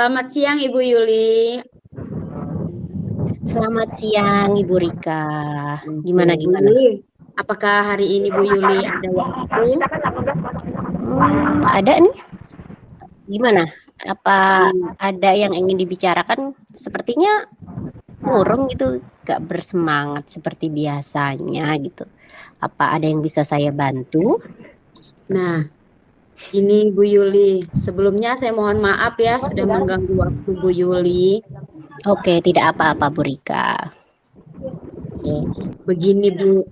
Selamat siang Ibu Yuli. Selamat siang Ibu Rika. Oke, Gimana Bu gimana? Yuli, apakah hari ini Bu Yuli ada waktu? Ada nih. Gimana? Apa Hmm, ada yang ingin dibicarakan? Sepertinya murung gitu, gak bersemangat seperti biasanya gitu. Apa ada yang bisa saya bantu? Nah, ini Bu Yuli. Sebelumnya saya mohon maaf ya sudah mengganggu waktu Bu Yuli. Oke, tidak apa-apa Bu Rika. Oke, begini Bu,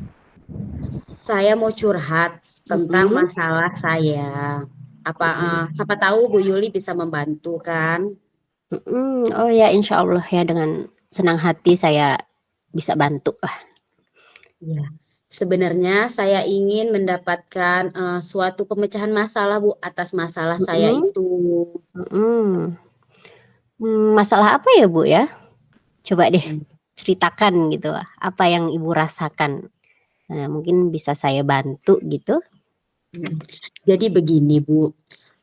saya mau curhat tentang Mm-mm. masalah saya. Siapa tahu Bu Yuli bisa membantu kan? Mm-mm. Oh ya, insya Allah ya, dengan senang hati saya bisa bantu lah. Ya, sebenarnya saya ingin mendapatkan suatu pemecahan masalah Bu atas masalah saya Mm-mm. itu. Mm-mm. Masalah apa ya Bu ya? Coba deh Hmm. ceritakan gitu, apa yang Ibu rasakan. Nah, mungkin bisa saya bantu gitu. Jadi begini Bu,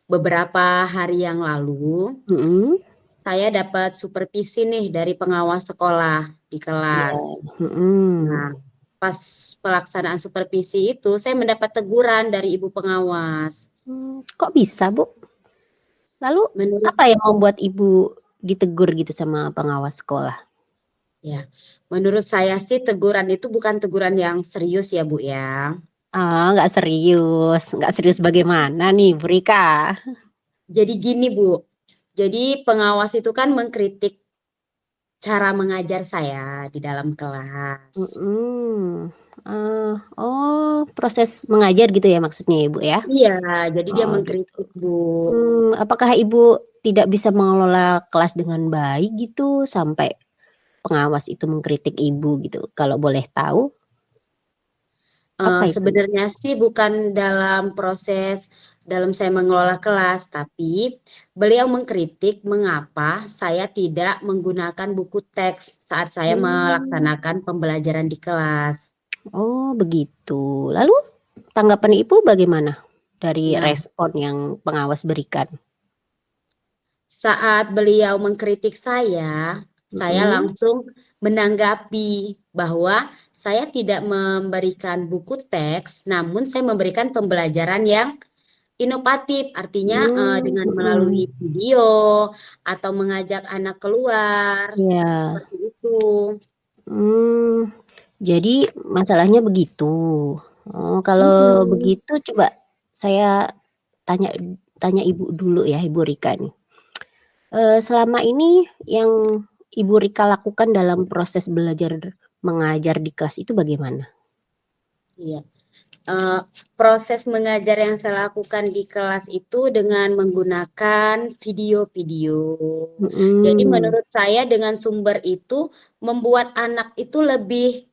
beberapa hari yang lalu Mm-mm. saya dapat supervisi nih dari pengawas sekolah di Iya. kelas. Mm-mm. Nah, pas pelaksanaan supervisi itu saya mendapat teguran dari ibu pengawas. Kok bisa, Bu? Lalu Menurut apa yang membuat Ibu ditegur gitu sama pengawas sekolah? ya, menurut saya sih teguran itu bukan teguran yang serius ya Bu ya. Ah, nggak serius. Nggak serius bagaimana nih, Bu Rika? Jadi gini Bu, jadi pengawas itu kan mengkritik cara mengajar saya di dalam kelas. Mm-mm. Oh, proses mengajar gitu ya maksudnya ya, Bu ya? Iya, jadi dia Oh, gitu. mengkritik Bu. Apakah Ibu tidak bisa mengelola kelas dengan baik gitu sampai pengawas itu mengkritik Ibu gitu? Kalau boleh tahu, apa itu? Sebenarnya sih bukan dalam proses dalam saya mengelola kelas, tapi beliau mengkritik mengapa saya tidak menggunakan buku teks saat saya Hmm, melaksanakan pembelajaran di kelas. oh begitu. Lalu tanggapan Ibu bagaimana dari Nah, respon yang pengawas berikan? saat beliau mengkritik saya Mm-mm. langsung menanggapi bahwa saya tidak memberikan buku teks, namun saya memberikan pembelajaran yang inovatif, artinya dengan Mm-mm. melalui video atau mengajak anak keluar, Ya, seperti itu. hmm, jadi masalahnya begitu. Oh, kalau Mm-mm. begitu coba saya tanya tanya Ibu dulu ya, Ibu Rika nih. Selama ini yang Ibu Rika lakukan dalam proses belajar mengajar di kelas itu bagaimana? Iya. Eh, Proses mengajar yang saya lakukan di kelas itu dengan menggunakan video-video. Jadi Mhm, menurut saya dengan sumber itu membuat anak itu lebih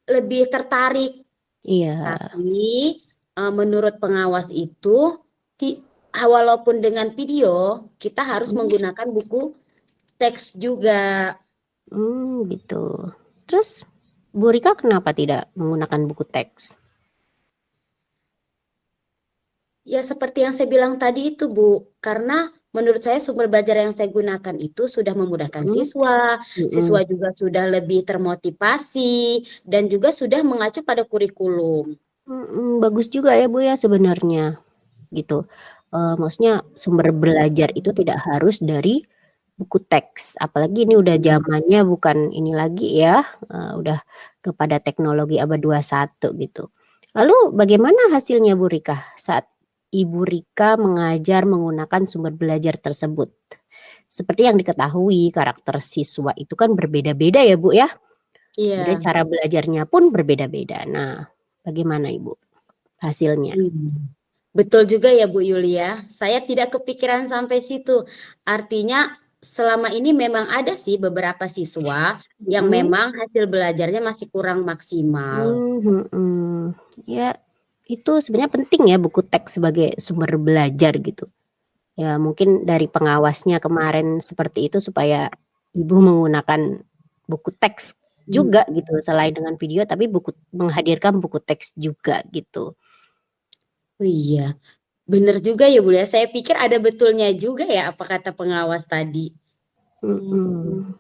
lebih tertarik. iya, Tapi menurut pengawas itu walaupun dengan video kita harus mhm, menggunakan buku teks juga. gitu. Terus Bu Rika kenapa tidak menggunakan buku teks? Ya seperti yang saya bilang tadi itu Bu, karena menurut saya sumber belajar yang saya gunakan itu sudah memudahkan Mhm, siswa, siswa mhm, juga sudah lebih termotivasi dan juga sudah mengacu pada kurikulum. bagus juga ya Bu ya sebenarnya, gitu. Maksudnya sumber belajar itu tidak harus dari buku teks, apalagi ini udah Hmm. zamannya bukan ini lagi ya, udah kepada teknologi abad 21 gitu. Lalu bagaimana hasilnya Bu Rika saat Ibu Rika mengajar menggunakan sumber belajar tersebut? Seperti yang diketahui karakter siswa itu kan berbeda-beda ya Bu ya, kemudian Iya. cara belajarnya pun berbeda-beda. Nah, bagaimana Ibu hasilnya? Hmm. Betul juga ya Bu Yulia. Saya tidak kepikiran sampai situ. Artinya selama ini memang ada sih beberapa siswa yang Mhm. memang hasil belajarnya masih kurang maksimal. Mhm. Ya, itu sebenarnya penting ya buku teks sebagai sumber belajar gitu. Ya mungkin dari pengawasnya kemarin seperti itu supaya Ibu menggunakan buku teks Hmm. juga gitu, selain dengan video tapi menghadirkan buku teks juga gitu. Oh iya. Bener juga ya Bu ya, saya pikir ada betulnya juga ya apa kata pengawas tadi.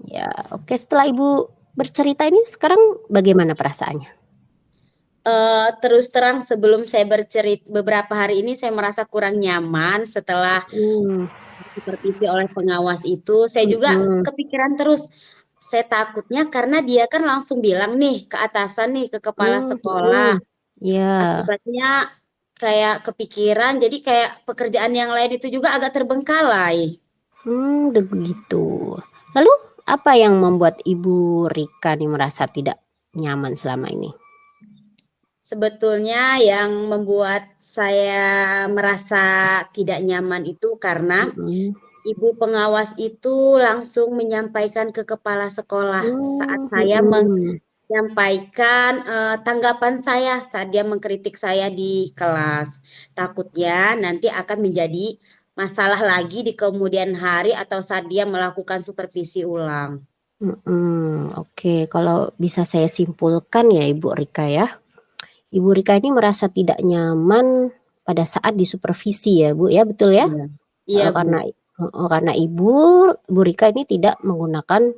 Ya, oke, setelah Ibu bercerita ini sekarang bagaimana perasaannya? Terus terang sebelum saya beberapa hari ini saya merasa kurang nyaman setelah Mhm, disupervisi oleh pengawas itu. Saya juga mhm, kepikiran terus, saya takutnya karena dia kan langsung bilang nih ke atasan nih, ke kepala mhm, sekolah. iya, Akibatnya kayak kepikiran, jadi kayak pekerjaan yang lain itu juga agak terbengkalai. begitu. Lalu apa yang membuat Ibu Rika nih merasa tidak nyaman selama ini? Sebetulnya yang membuat saya merasa tidak nyaman itu karena Mhm, ibu pengawas itu langsung menyampaikan ke kepala sekolah saat saya mhm. menyampaikan, tanggapan saya saat dia mengkritik saya di kelas. Takutnya nanti akan menjadi masalah lagi di kemudian hari atau saat dia melakukan supervisi ulang. Oke, kalau bisa saya simpulkan ya Ibu Rika ya, Ibu Rika ini merasa tidak nyaman pada saat disupervisi ya Bu ya, betul ya? Iya. Iya, Bu. Karena Ibu Rika ini tidak menggunakan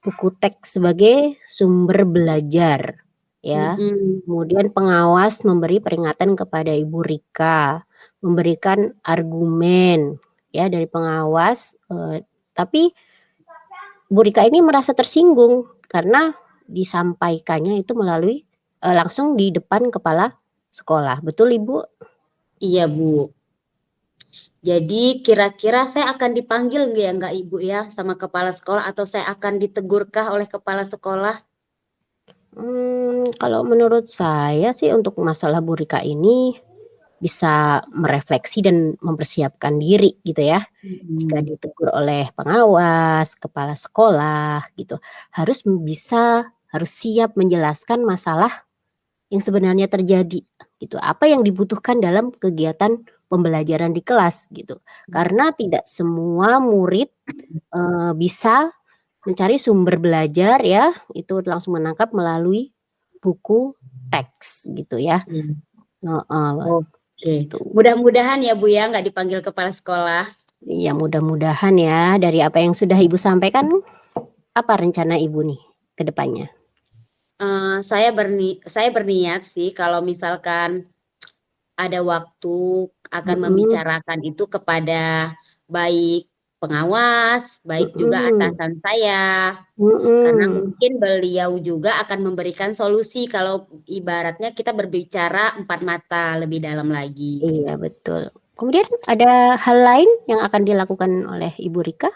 buku teks sebagai sumber belajar ya. Mhm. Kemudian pengawas memberi peringatan kepada Ibu Rika, memberikan argumen ya dari pengawas, tapi Bu Rika ini merasa tersinggung karena disampaikannya itu melalui langsung di depan kepala sekolah, betul Ibu? Iya, Bu. Jadi kira-kira saya akan dipanggil nggak Ibu ya sama kepala sekolah atau saya akan ditegurkah oleh kepala sekolah? Kalau menurut saya sih untuk masalah Bu Rika ini bisa merefleksi dan mempersiapkan diri gitu ya. Jika Mhm. ditegur oleh pengawas, kepala sekolah gitu, harus siap menjelaskan masalah yang sebenarnya terjadi gitu. Apa yang dibutuhkan dalam kegiatan pembelajaran di kelas gitu. Karena tidak semua murid, bisa mencari sumber belajar ya, itu langsung menangkap melalui buku teks gitu ya. Iya. Heeh, Oke. gitu. Mudah-mudahan ya Bu ya nggak dipanggil kepala sekolah. Ya mudah-mudahan ya dari apa yang sudah Ibu sampaikan, apa rencana Ibu nih ke depannya? Saya berniat sih kalau misalkan ada waktu akan Mhm, membicarakan itu kepada baik pengawas, baik juga mhm, atasan saya. Karena mhm. mungkin beliau juga akan memberikan solusi kalau ibaratnya kita berbicara empat mata lebih dalam lagi. Iya betul. Kemudian ada hal lain yang akan dilakukan oleh Ibu Rika?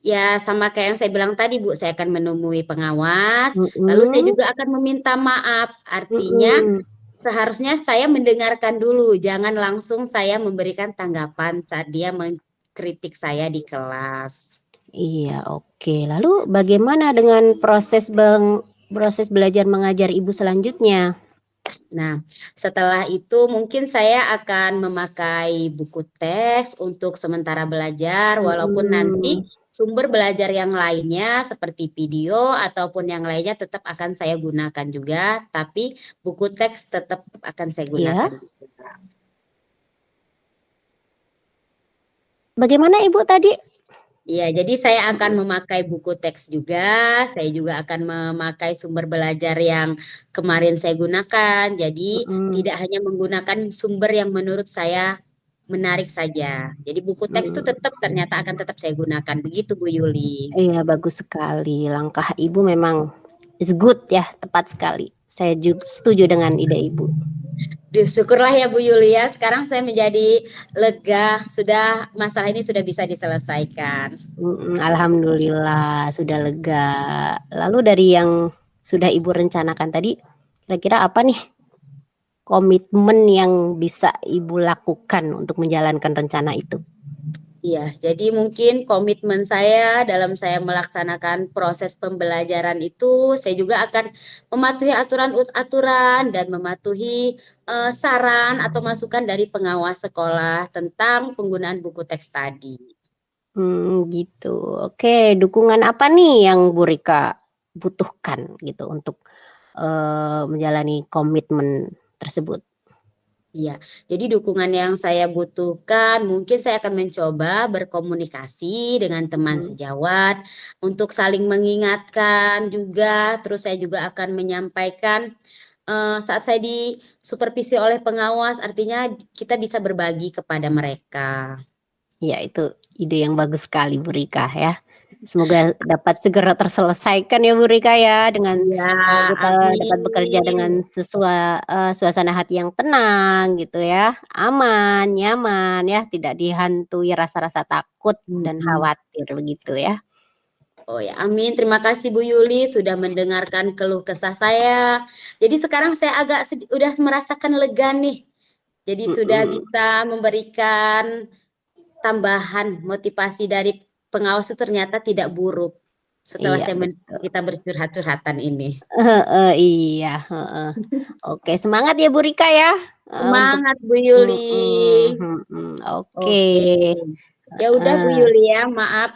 Ya sama kayak yang saya bilang tadi Bu, saya akan menemui pengawas, lalu saya Mhm, juga akan meminta maaf. Artinya mhm. seharusnya saya mendengarkan dulu, jangan langsung saya memberikan tanggapan saat dia mengkritik saya di kelas. Iya, oke. Lalu bagaimana dengan proses belajar mengajar Ibu selanjutnya? Nah, setelah itu mungkin saya akan memakai buku teks untuk sementara belajar, walaupun nanti Mhm, sumber belajar yang lainnya seperti video ataupun yang lainnya tetap akan saya gunakan juga, tapi buku teks tetap akan saya iya. gunakan juga. Bagaimana Ibu tadi? Iya, jadi saya akan memakai buku teks juga, saya juga akan memakai sumber belajar yang kemarin saya gunakan. Jadi Mhm, tidak hanya menggunakan sumber yang menurut saya menarik saja. Jadi buku teks itu mhm. tetap ternyata akan tetap saya gunakan. Begitu Bu Yuli. Iya, bagus sekali. Langkah Ibu memang is good ya, tepat sekali. Saya juga setuju dengan ide Ibu. Syukurlah ya Bu Yulia, sekarang saya menjadi lega, sudah masalah ini sudah bisa diselesaikan. Alhamdulillah sudah lega. Lalu dari yang sudah Ibu rencanakan tadi, kira-kira apa nih komitmen yang bisa Ibu lakukan untuk menjalankan rencana itu? Iya, jadi mungkin komitmen saya dalam saya melaksanakan proses pembelajaran itu, saya juga akan mematuhi aturan-aturan dan mematuhi saran atau masukan dari pengawas sekolah tentang penggunaan buku teks tadi. Gitu. Oke, dukungan apa nih yang Bu Rika butuhkan gitu untuk, menjalani komitmen tersebut? Iya, jadi dukungan yang saya butuhkan mungkin saya akan mencoba berkomunikasi dengan teman Mhm. sejawat untuk saling mengingatkan juga, terus saya juga akan menyampaikan, saat saya disupervisi oleh pengawas, artinya kita bisa berbagi kepada mereka. Ya, itu ide yang bagus sekali Bu Rika ya. Semoga dapat segera terselesaikan ya Bu Rika ya dengan, Iya, kita dapat bekerja amin. dengan suasana hati yang tenang gitu ya, aman, nyaman ya, tidak dihantui rasa-rasa takut dan Mhm. khawatir begitu ya. Oh ya, amin. Terima kasih Bu Yuli sudah mendengarkan keluh kesah saya. Jadi sekarang saya agak udah merasakan lega nih. Jadi sudah Mhm, bisa memberikan tambahan motivasi dari pengawas itu ternyata tidak buruk. Setelah iya saya betul. kita bercurhat-curhatan ini. Heeh, iya, heeh. Oke, semangat ya Bu Rika ya, untuk Semangat Bu Yuli. oke, Oke. Ya udah Bu heeh. Yuli ya, maaf,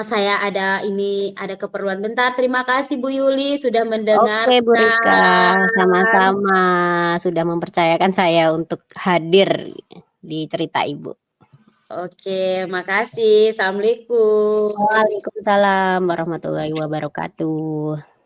saya ada keperluan bentar. Terima kasih Bu Yuli sudah Oke Bu Rika, mendengarkan. sama-sama sudah mempercayakan saya untuk hadir di cerita Ibu. Oke, makasih. Assalamualaikum. Waalaikumsalam warahmatullahi wabarakatuh.